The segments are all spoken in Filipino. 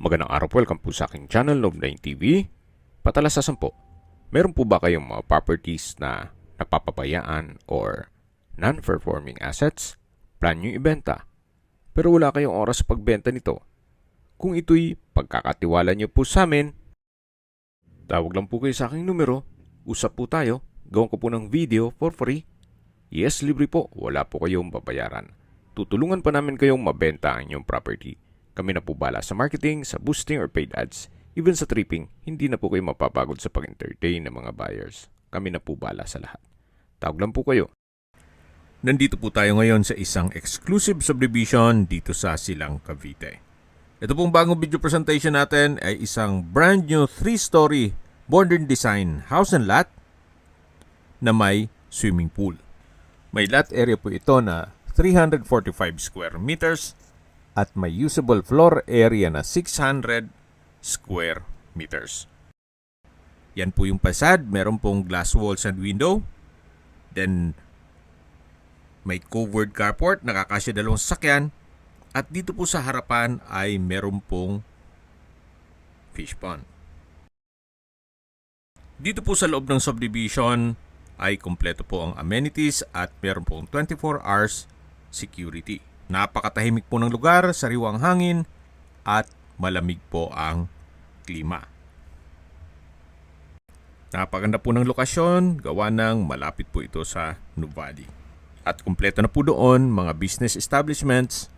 Magandang araw po, welcome po sa aking channel, Love9 TV. Patalasasan po, meron po ba kayong mga properties na napapabayaan or non-performing assets? Plan nyo ibenta, pero wala kayong oras sa pagbenta nito. Kung ito'y pagkakatiwala nyo po sa amin, tawag lang po kayo sa aking numero, usap po tayo, gawin ko po ng video for free. Yes, libre po, wala po kayong babayaran. Tutulungan pa namin kayong mabenta ang inyong property. Kami na po bala sa marketing, sa boosting or paid ads. Even sa tripping, hindi na po kayo mapapagod sa pag-entertain ng mga buyers. Kami na po bala sa lahat. Tawag lang po kayo. Nandito po tayo ngayon sa isang exclusive subdivision dito sa Silang, Cavite. Ito pong bagong video presentation natin ay isang brand new 3-story modern design house and lot na may swimming pool. May lot area po ito na 345 square meters at may usable floor area na 600 square meters. Yan po yung facade. Meron pong glass walls and window. Then, may covered carport. Nakakasya 2 sasakyan. At dito po sa harapan ay meron pong fish pond. Dito po sa loob ng subdivision ay kompleto po ang amenities at meron pong 24 hours security. Napakatahimik po ng lugar, sariwang hangin at malamig po ang klima. Napakaganda po ng lokasyon, gawa ng malapit po ito sa Nuvali. At kumpleto na po doon mga business establishments,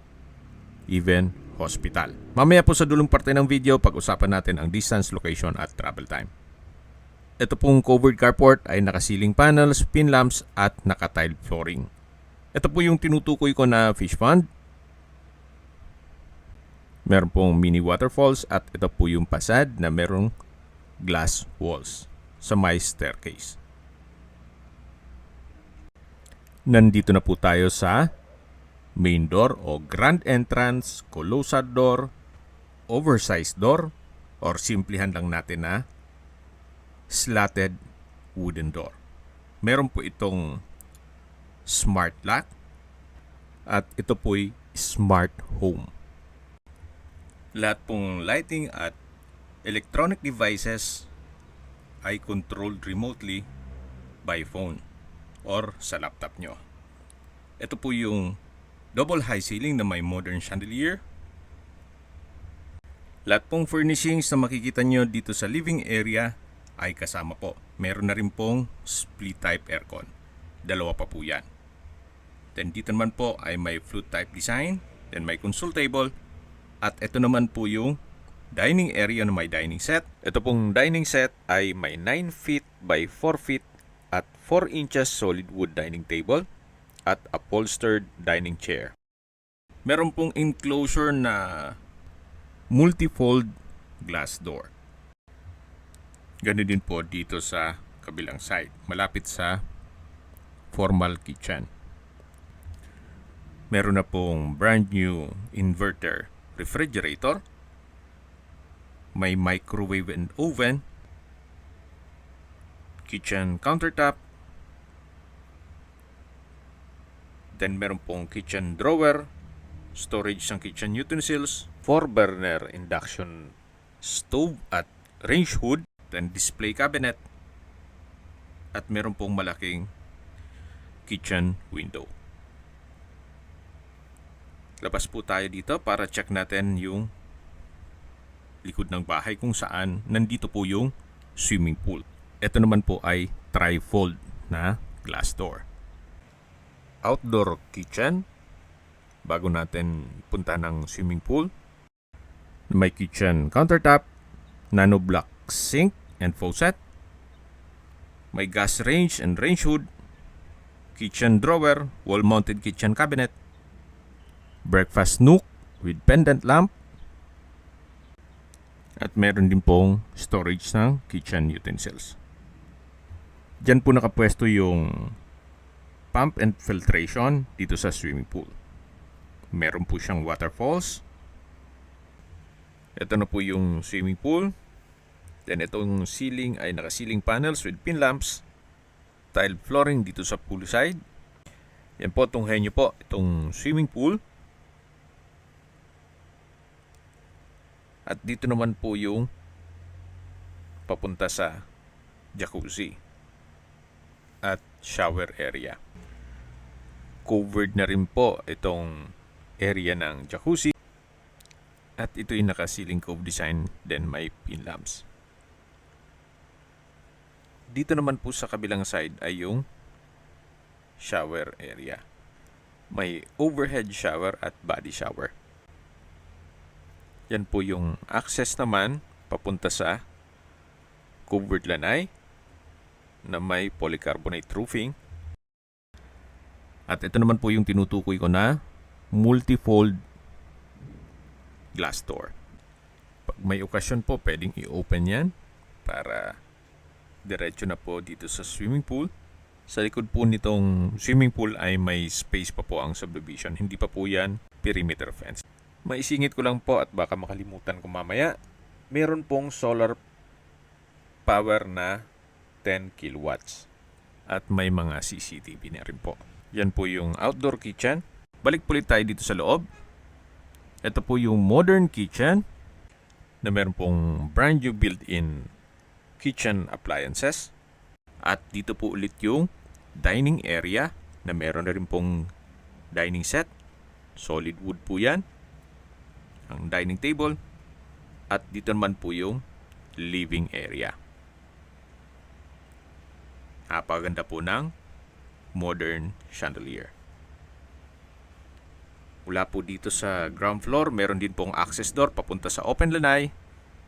even hospital. Mamaya po sa dulong parte ng video, pag-usapan natin ang distance, location at travel time. Ito pong covered carport ay naka-ceiling panels, pin lamps at naka-tile flooring. Ito po yung tinutukoy ko na fish pond. Meron pong mini waterfalls at ito po yung facade na merong glass walls sa may staircase. Nandito na po tayo sa main door o grand entrance, closed door, oversized door, or simplihan lang natin na slatted wooden door. Meron po itong smart lock at ito po'y smart home. Lahat pong lighting at electronic devices ay controlled remotely by phone or sa laptop nyo. Ito po yung double high ceiling na may modern chandelier. Lahat pong furnishings na makikita nyo dito sa living area ay kasama po. Meron na rin pong split type aircon. 2 pa po yan. Then dito naman po ay may flute type design. Then may console table. At ito naman po yung dining area na may dining set. Ito pong dining set ay may 9 feet by 4 feet at 4 inches solid wood dining table at upholstered dining chair. Meron pong enclosure na multi-fold glass door. Ganun din po dito sa kabilang side, malapit sa formal kitchen. Meron na pong brand new inverter refrigerator. May microwave and oven. Kitchen countertop. Then meron pong kitchen drawer. Storage ng kitchen utensils. 4-burner induction stove at range hood. Then display cabinet. At meron pong malaking kitchen window. Labas po tayo dito para check natin yung likod ng bahay kung saan nandito po yung swimming pool. Ito naman po ay tri-fold na glass door. Outdoor kitchen. Bago natin punta ng swimming pool. May kitchen countertop, nano block sink and faucet. May gas range and range hood. Kitchen drawer, wall-mounted kitchen cabinet. Breakfast nook with pendant lamp. At meron din pong storage ng kitchen utensils. Diyan po nakapwesto yung pump and filtration dito sa swimming pool. Meron po siyang waterfalls. Ito na po yung swimming pool. Then itong ceiling ay naka-ceiling panels with pin lamps. Tile flooring dito sa pool side. Yan po, tunghayan nyo po itong swimming pool. At dito naman po yung papunta sa jacuzzi at shower area. Covered na rin po itong area ng jacuzzi at ito'y naka-ceiling cove design, then may pin lamps. Dito naman po sa kabilang side ay yung shower area. May overhead shower at body shower. Yan po yung access naman papunta sa covered lanai na may polycarbonate roofing. At ito naman po yung tinutukoy ko na multifold glass door. Pag may okasyon po, pwedeng i-open yan para diretso na po dito sa swimming pool. Sa likod po nitong swimming pool ay may space pa po ang subdivision. Hindi pa po yan perimeter fence. Maisingit ko lang po at baka makalimutan ko mamaya. Meron pong solar power na 10 kilowatts. At may mga CCTV na rin po. Yan po yung outdoor kitchen. Balik po ulit tayo dito sa loob. Ito po yung modern kitchen na meron pong brand new built-in kitchen appliances. At dito po ulit yung dining area na meron na rin pong dining set. Solid wood po yan. Ang dining table. At dito naman po yung living area. Napakaganda po ng modern chandelier. Mula po dito sa ground floor, meron din pong access door papunta sa open lanai.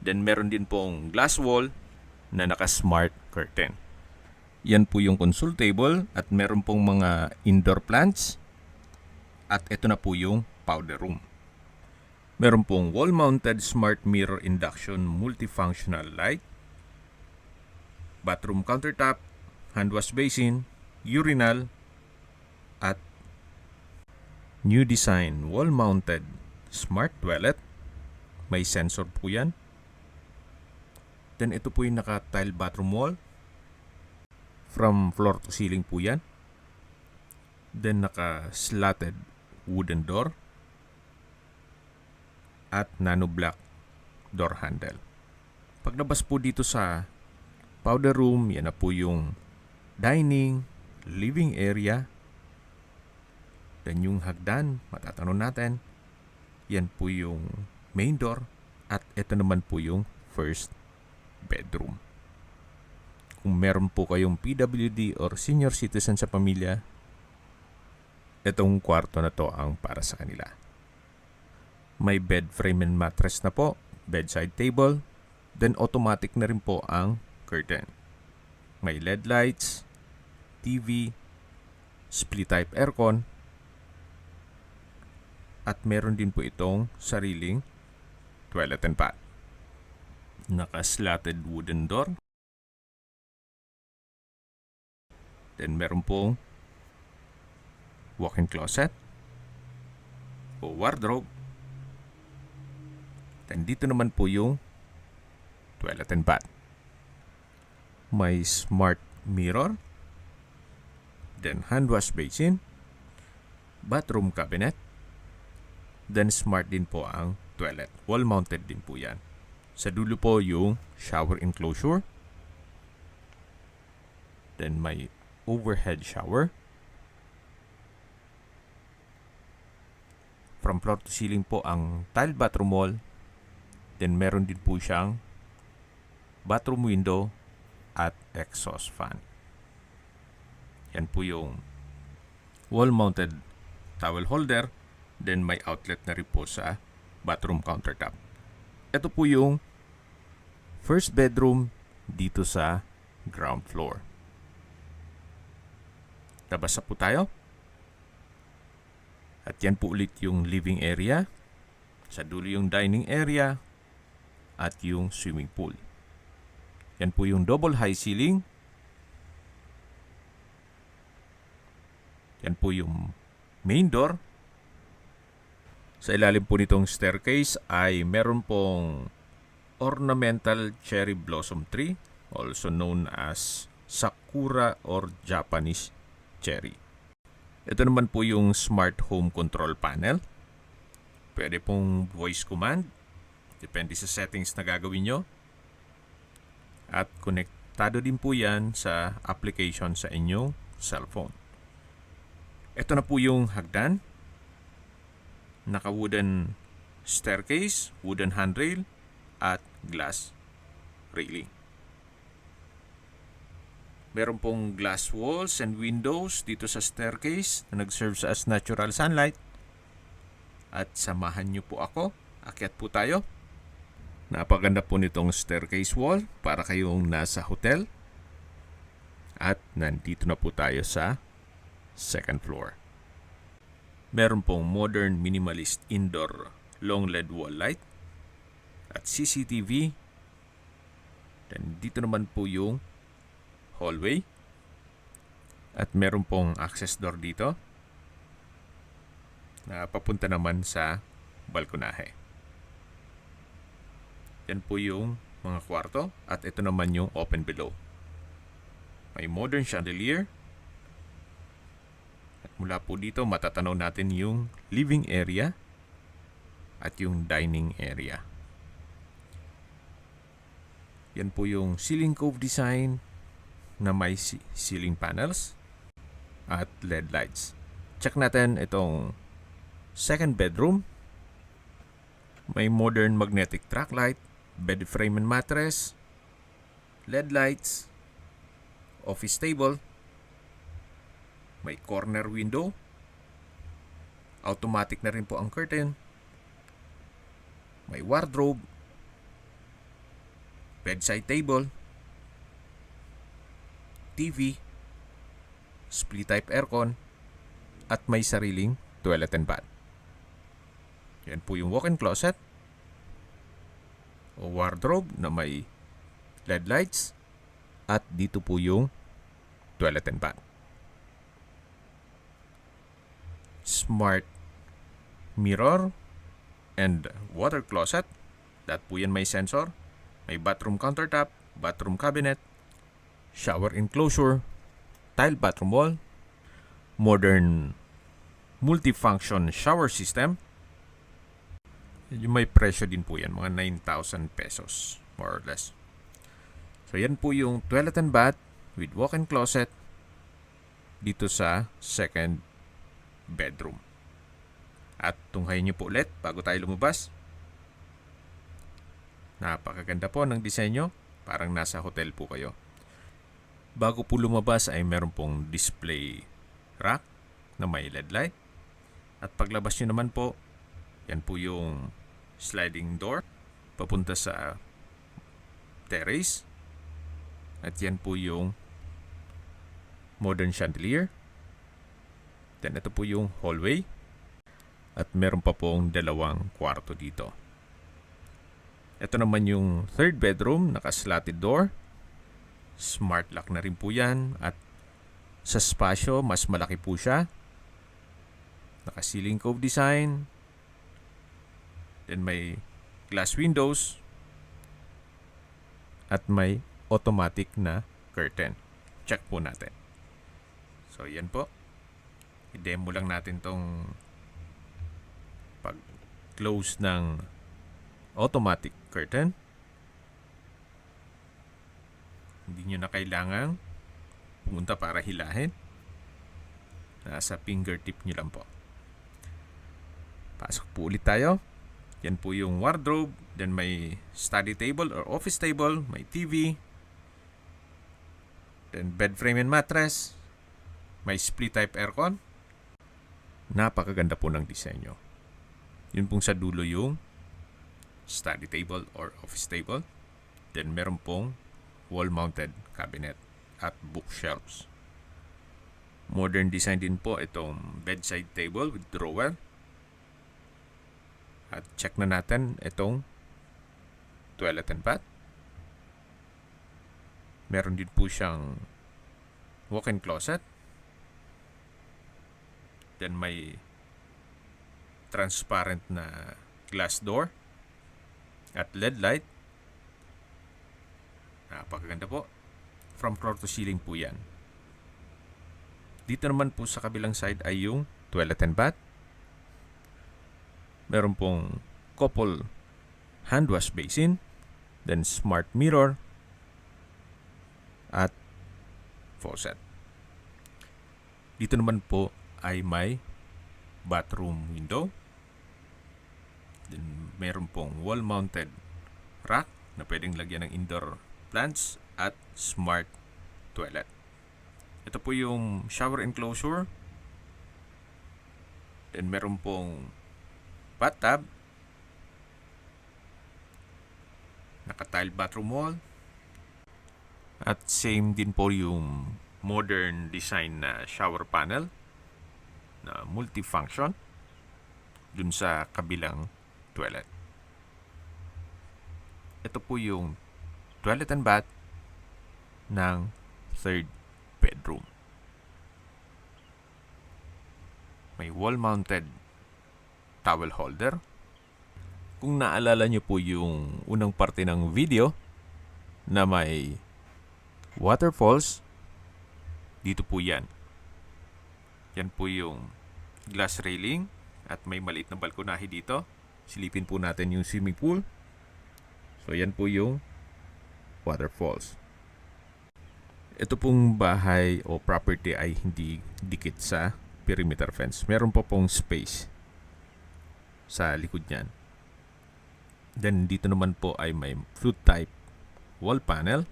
Then meron din pong glass wall na naka-smart curtain. Yan po yung console table at meron pong mga indoor plants. At ito na po yung powder room. Meron pong wall-mounted smart mirror induction multifunctional light. Bathroom countertop, hand wash basin, urinal, at new design wall-mounted smart toilet. May sensor po yan. Then ito po yung naka-tile bathroom wall. From floor to ceiling po yan. Then naka-slatted wooden door. At nano-black door handle. Paglabas po dito sa powder room, yan na po yung dining, living area. Then yung hagdan, matatanong natin, yan po yung main door. At ito naman po yung first bedroom. Kung meron po kayong PWD or senior citizen sa pamilya, itong kwarto na to ang para sa kanila. May bed frame and mattress na po, bedside table, then automatic na rin po ang curtain. May LED lights, TV, split type aircon, at meron din po itong sariling toilet and bath. Naka-slatted wooden door. Then meron pong walk-in closet o wardrobe. Then dito naman po yung toilet and bath. May smart mirror. Then hand wash basin. Bathroom cabinet. Then smart din po ang toilet. Wall-mounted din po yan. Sa dulo po yung shower enclosure. Then may overhead shower. From floor to ceiling po ang tile bathroom wall. Then meron din po siyang bathroom window at exhaust fan. Yan po yung wall-mounted towel holder. Then may outlet na rin po sa bathroom countertop. Ito po yung first bedroom dito sa ground floor. Labas na po tayo. At yan po ulit yung living area. Sa dulo yung dining area. At yung swimming pool. Yan po yung double high ceiling. Yan po yung main door. Sa ilalim po nitong staircase ay meron pong ornamental cherry blossom tree, also known as sakura or Japanese cherry. Ito naman po yung smart home control panel. Pwede pong voice command Depende sa settings na gagawin nyo. At konektado din po yan sa application sa inyong cellphone. Ito na po yung hagdan. Naka-wooden staircase, wooden handrail, at glass railing. Meron pong glass walls and windows dito sa staircase na nag-serve as natural sunlight. At samahan nyo po ako. Akyat po tayo. Napaganda po nitong staircase wall para kayong nasa hotel. At nandito na po tayo sa second floor. Meron pong modern minimalist indoor long LED wall light at CCTV. Dan dito naman po yung hallway. At meron pong access door dito na papunta naman sa balkonahe. Yan po yung mga kwarto at ito naman yung open below. May modern chandelier. At mula po dito matatanaw natin yung living area at yung dining area. Yan po yung ceiling cove design na may ceiling panels at LED lights. Check natin itong second bedroom. May modern magnetic track light, bed frame and mattress, LED lights, office table, may corner window, automatic na rin po ang curtain, may wardrobe, bedside table, TV, split type aircon, at may sariling toilet and bath. Yan po yung walk-in closet o wardrobe na may LED lights at dito po yung toilet and bath. Smart mirror and water closet. That po yan may sensor. May bathroom countertop, bathroom cabinet, shower enclosure, tile bathroom wall, modern multifunction shower system. Yung may presyo din po yan, mga 9,000 pesos, more or less. So yan po yung toilet and bath with walk-in closet dito sa second bedroom. At tunghayin nyo po ulit bago tayo lumabas. Napakaganda po ng disenyo, parang nasa hotel po kayo. Bago po lumabas ay meron pong display rack na may LED light. At paglabas nyo naman po, yan po yung sliding door papunta sa terrace. At yan po yung modern chandelier. Then ito po yung hallway. At meron pa pong dalawang kwarto dito. Ito naman yung third bedroom, naka-slatted door. Smart lock na rin po yan. At sa spasyo, mas malaki po siya. Naka-ceiling cove design. Then may glass windows. At may automatic na curtain. Check po natin. So, yan po. I-demo lang natin tong pag-close ng automatic curtain. Hindi nyo na kailangang pumunta para hilahin. Nasa fingertip nyo lang po. Pasok po ulit tayo. Yan po yung wardrobe. Then may study table or office table. May TV. Then bed frame and mattress. May split type aircon. Napakaganda po ng disenyo. Yun pong sa dulo yung study table or office table. Then meron pong wall-mounted cabinet at bookshelves. Modern design din po itong bedside table with drawer. At check na natin itong toilet and bath. Meron din po siyang walk-in closet. Then may transparent na glass door at LED light. Napakaganda po. From floor to ceiling po yan. Dito naman po sa kabilang side ay yung toilet and bath. Meron pong couple hand wash basin, then smart mirror, at faucet. Dito naman po ay may bathroom window. Then meron pong wall-mounted rack na pwedeng lagyan ng indoor plants at smart toilet. Ito po yung shower enclosure. Then meron pong bathtub, naka-tile bathroom wall, at same din po yung modern design na shower panel na multifunction dun sa kabilang toilet. Ito po yung toilet and bath ng third bedroom. May wall-mounted towel holder. Kung naalala nyo po yung unang parte ng video na may waterfalls, dito po yan. Yan po yung glass railing at may maliit na balkonahe dito. Silipin po natin yung swimming pool. So yan po yung waterfalls. Ito pong bahay o property ay hindi dikit sa perimeter fence. Meron po pong space sa likod niyan. Then dito naman po ay may flute type wall panel.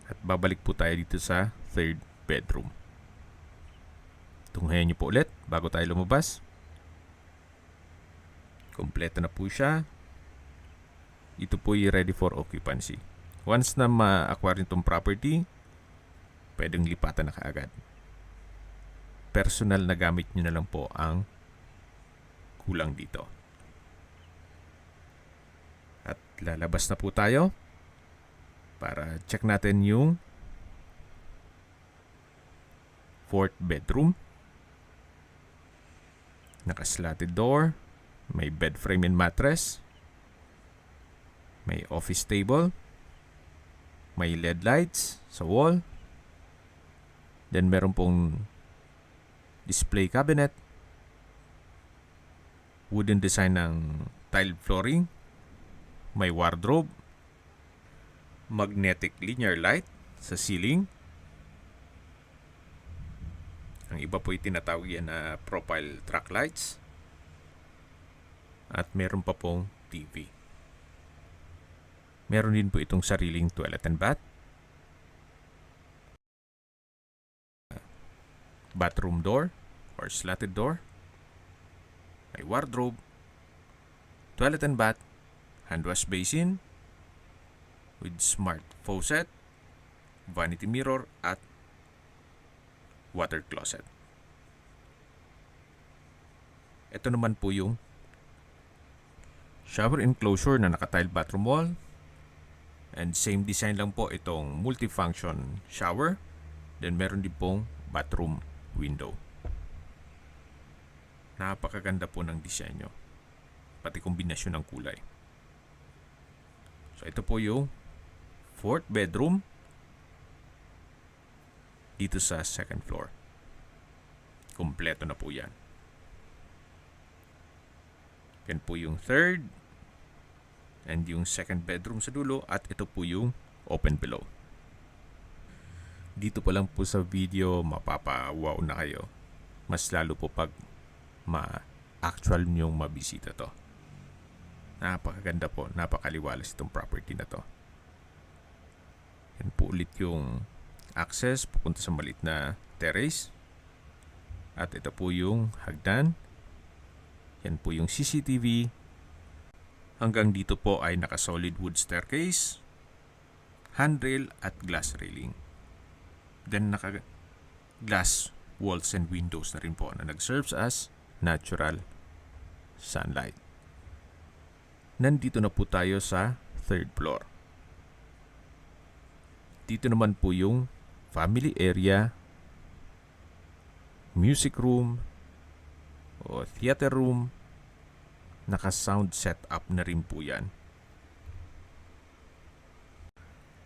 At babalik po tayo dito sa third bedroom. Tunghayan niyo po ulit bago tayo lumabas. Kompleto na po siya. Ito po ay ready for occupancy. Once na ma-acquire itong property, pwedeng lipatan na kaagad. Personal na gamit nyo na lang po ang kulang dito. At lalabas na po tayo para check natin yung fourth bedroom. Naka-slatted door. May bed frame and mattress. May office table. May LED lights sa wall. Then meron pong display cabinet. Wooden design ng tiled flooring. May wardrobe. Magnetic linear light sa ceiling. Ang iba po tinatawag yan na profile track lights. At meron pa pong TV. Meron din po itong sariling toilet and bath. Bathroom door or slatted door. May wardrobe. Toilet and bath. Hand wash basin with smart faucet, vanity mirror, at water closet. Ito naman po yung shower enclosure na naka-tile bathroom wall. And same design lang po itong multifunction shower. Then meron din pong bathroom window. Napakaganda po ng disenyo. Pati kombinasyon ng kulay. So ito po yung fourth bedroom dito sa second floor. Kompleto na po yan. Yan po yung third and yung second bedroom sa dulo, at ito po yung open below. Dito pa lang po sa video mapapawaw na kayo. Mas lalo po pag ma-actual nyong mabisita to. Napakaganda po, napakaliwalas itong property na to. Yan po ulit yung access pupunta sa maliit na terrace. At ito po yung hagdan. Yan po yung CCTV. Hanggang dito po ay naka-solid wood staircase, handrail at glass railing. Then naka-glass walls and windows na rin po na nag-serves as natural sunlight. Nandito na po tayo sa third floor. Dito naman po yung family area, music room o theater room. Naka-sound setup na rin po yan.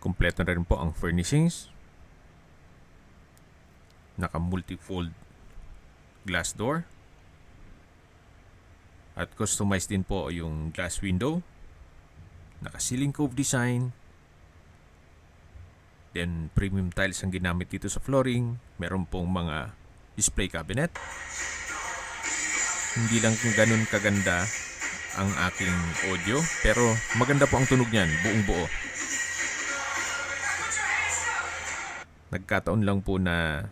Kompleto na rin po ang furnishings. Naka-multifold glass door. At customized din po yung glass window. Naka-ceiling cove design. Then premium tiles ang ginamit dito sa flooring. Meron pong mga display cabinet. Hindi lang kung ganun kaganda ang aking audio, pero maganda po ang tunog niyan, buong buo. Nagkataon lang po na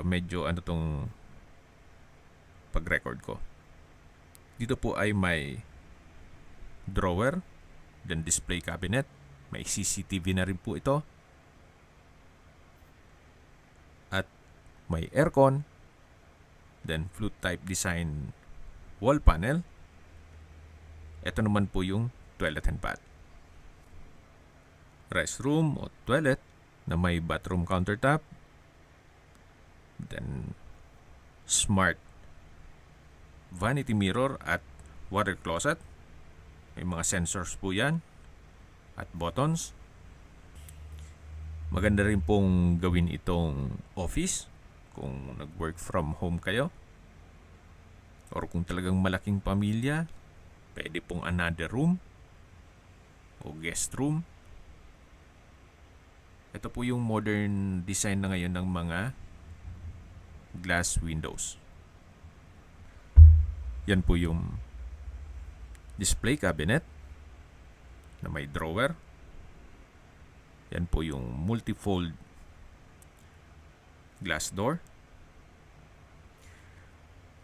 medyo tong pag-record ko. Dito po ay may drawer, then display cabinet. May CCTV na rin po ito. At may aircon. Then flute type design wall panel. Ito naman po yung toilet and bath. Restroom o toilet na may bathroom countertop. Then smart vanity mirror at water closet. May mga sensors po yan at buttons. Maganda rin pong gawin itong office kung nag-work from home kayo. Or kung talagang malaking pamilya, pwede pong another room o guest room. Ito po yung modern design na ngayon ng mga glass windows. Yan po yung display cabinet na may drawer. Yan po yung multifold glass door.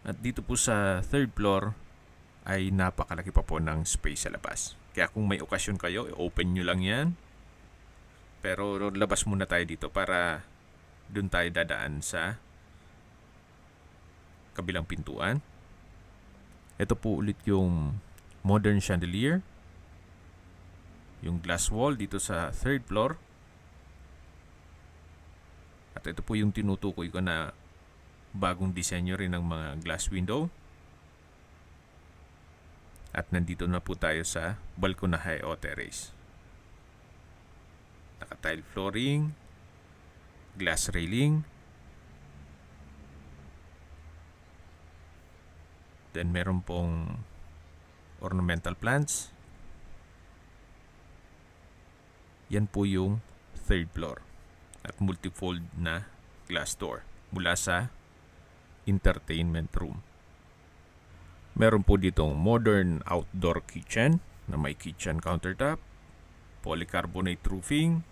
At dito po sa third floor ay napakalaki pa po ng space sa labas. Kaya kung may okasyon kayo, i-open nyo lang yan. Pero labas muna tayo dito para dun tayo dadaan sa kabilang pintuan. Ito po ulit yung modern chandelier. Yung glass wall dito sa third floor. At ito po yung tinutukoy ko na bagong disenyo rin ng mga glass window. At nandito na po tayo sa balkonahe o terrace. Naka-tile flooring, glass railing. Then meron pong ornamental plants. Yan po yung third floor at multifold na glass door mula sa entertainment room. Meron po ditong modern outdoor kitchen na may kitchen countertop, polycarbonate roofing,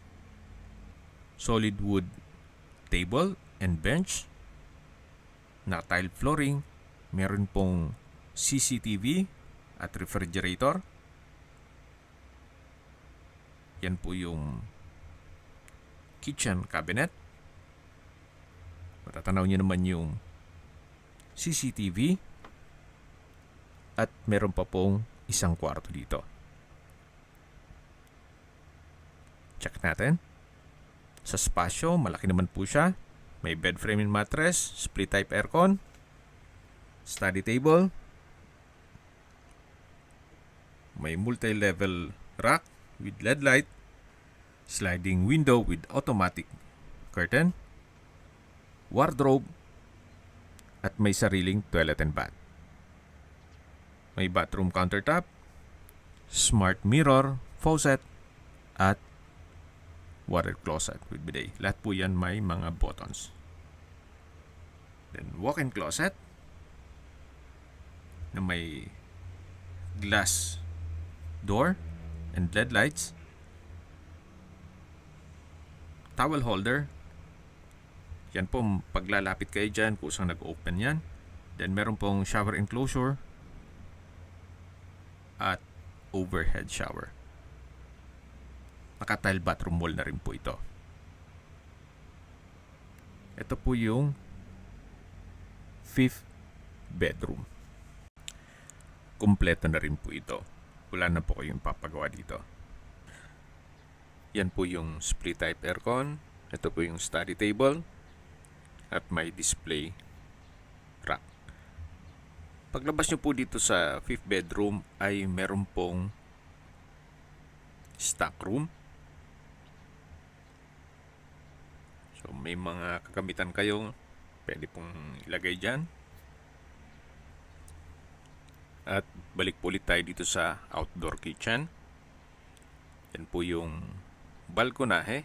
solid wood table and bench, na tile flooring, meron pong CCTV at refrigerator. Yan po yung kitchen cabinet. Matatanaw nyo naman yung CCTV. At meron pa pong isang kwarto dito. Check natin. Sa spasyo, malaki naman po siya. May bed frame and mattress, split type aircon, study table, may multi-level rack with LED light, sliding window with automatic curtain, wardrobe, at may sariling toilet and bath. May bathroom countertop, smart mirror, faucet, at water closet with bidet. Lahat po yan may mga buttons. Then walk-in closet na may glass door and LED lights. Towel holder. Yan po, paglalapit kayo dyan, kusang nag-open yan. Then meron pong shower enclosure at overhead shower. Naka-tile bathroom wall na rin po ito. Ito po yung fifth bedroom. Kumpleto na rin po ito. Wala na po kayong papagawa dito. Yan po yung split type aircon. Ito po yung study table. At may display rack. Paglabas nyo po dito sa fifth bedroom ay meron pong stock room. So may mga kagamitan kayo pwede pong ilagay dyan. At balik po ulit tayo dito sa outdoor kitchen. Yan po yung balkonahe.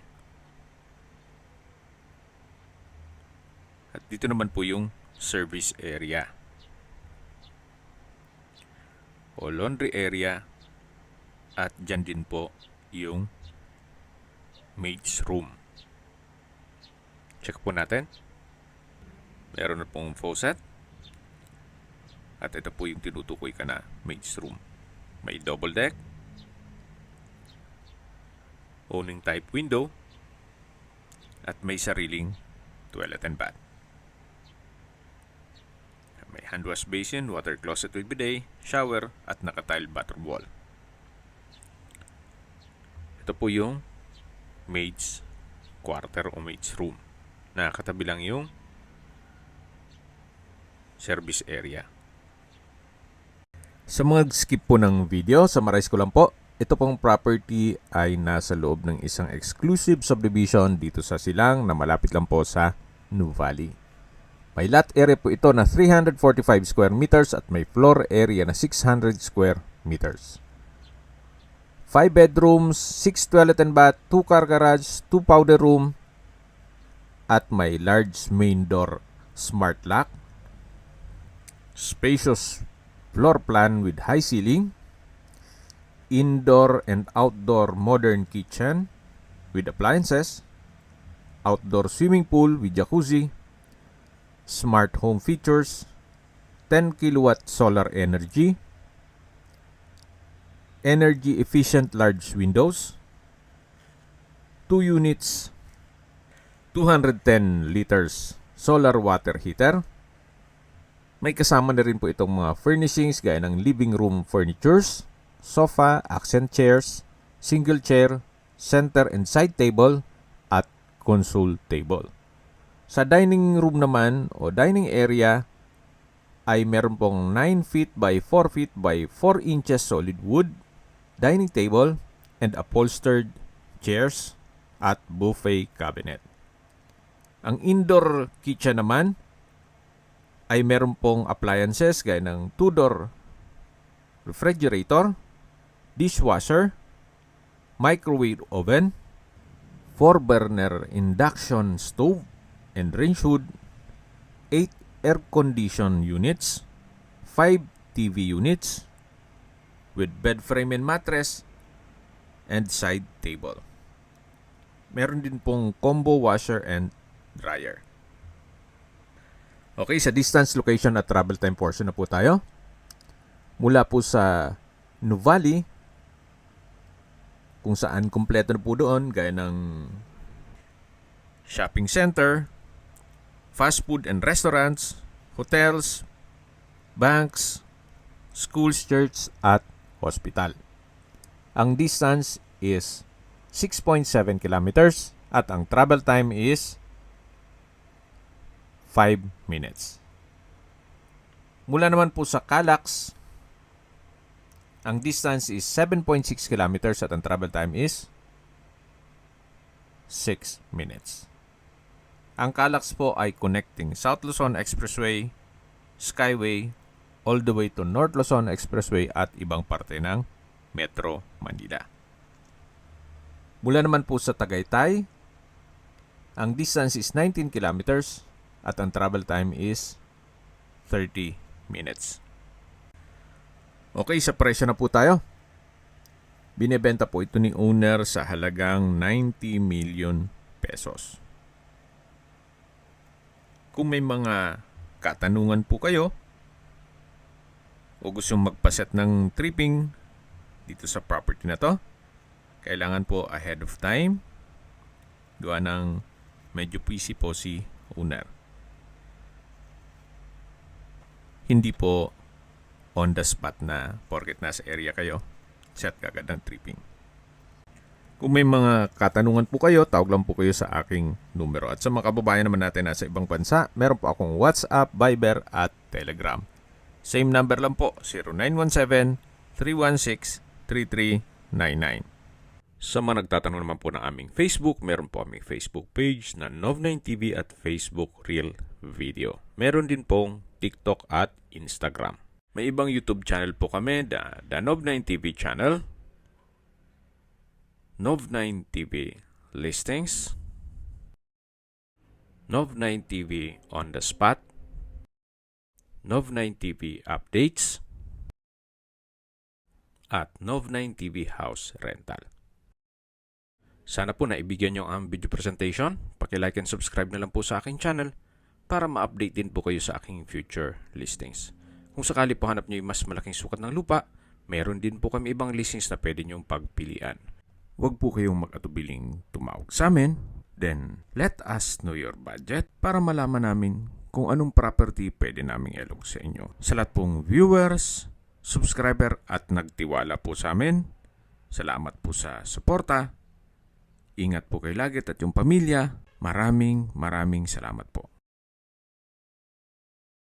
At dito naman po yung service area o laundry area. At dyan din po yung maid's room. Check po natin. Meron na pong faucet. At ito po yung tinutukoy ka na maid's room. May double deck, owning type window, at may sariling toilet and bath. May hand wash basin, water closet with bidet, shower, at naka-tile bathroom wall. Ito po yung maid's quarter o maid's room. Nakakatabi lang yung service area. Sa mga skip po ng video, summarize ko lang po. Ito pong property ay nasa loob ng isang exclusive subdivision dito sa Silang na malapit lang po sa New Valley. May lot area po ito na 345 square meters at may floor area na 600 square meters. 5 bedrooms, 6 toilet and bath, 2 car garage, 2 powder room, at may large main door smart lock, spacious floor plan with high ceiling, indoor and outdoor modern kitchen with appliances, outdoor swimming pool with jacuzzi, smart home features, 10 kilowatt solar energy efficient large windows, 2 units, 210 liters solar water heater. May kasama na rin po itong mga furnishings gaya ng living room furnitures, sofa, accent chairs, single chair, center and side table, at console table. Sa dining room naman o dining area ay meron pong 9 feet by 4 feet by 4 inches solid wood dining table and upholstered chairs at buffet cabinet. Ang indoor kitchen naman ay meron pong appliances gaya ng 2-door refrigerator, dishwasher, microwave oven, 4-burner induction stove and range hood, 8 air condition units, 5 TV units with bed frame and mattress and side table. Meron din pong combo washer and dryer. Okay, sa distance, location at travel time portion na po tayo. Mula po sa New Valley, kung saan kumpleto na po doon, gaya ng shopping center, fast food and restaurants, hotels, banks, schools, church, at hospital. Ang distance is 6.7 kilometers at ang travel time is 5 minutes. Mula naman po sa Calax, ang distance is 7.6 kilometers at ang travel time is 6 minutes. Ang Calax po ay connecting South Luzon Expressway, Skyway, all the way to North Luzon Expressway at ibang parte ng Metro Manila. Mula naman po sa Tagaytay, ang distance is 19 kilometers at ang travel time is 30 minutes. Okay, sa presyo na po tayo. Binebenta po ito ni owner sa halagang 90 million pesos. Kung may mga katanungan po kayo o gusto magpaset ng tripping dito sa property na to, kailangan po ahead of time. Gawa ng medyo busy po si owner. Hindi po on the spot na porket nasa area kayo, set kagad ng tripping. Kung may mga katanungan po kayo, tawag lang po kayo sa aking numero. At sa mga kababayan naman natin nasa ibang bansa, meron po akong WhatsApp, Viber at Telegram. Same number lang po, 0917-316-3399. Sa mga nagtatanong naman po ng aming Facebook, meron po aming Facebook page na Nov9TV at Facebook Real Video. Meron din pong TikTok at Instagram. May ibang YouTube channel po kami, the Nov9 TV channel, Nov9 TV Listings, Nov9 TV On The Spot, Nov9 TV Updates, at Nov9 TV House Rental. Sana po naibigyan nyo ang video presentation. Paki-like and subscribe na lang po sa aking channel para ma-update din po kayo sa aking future listings. Kung sakali po hanap nyo yung mas malaking sukat ng lupa, meron din po kami ibang listings na pwede nyong pagpilian. Huwag po kayong mag-atubiling tumawag sa amin. Then, let us know your budget para malaman namin kung anong property pwede naming ilog sa inyo. Sa lahat pong viewers, subscriber at nagtiwala po sa amin, salamat po sa suporta. Ingat po kayo lagi at yung pamilya. Maraming salamat po.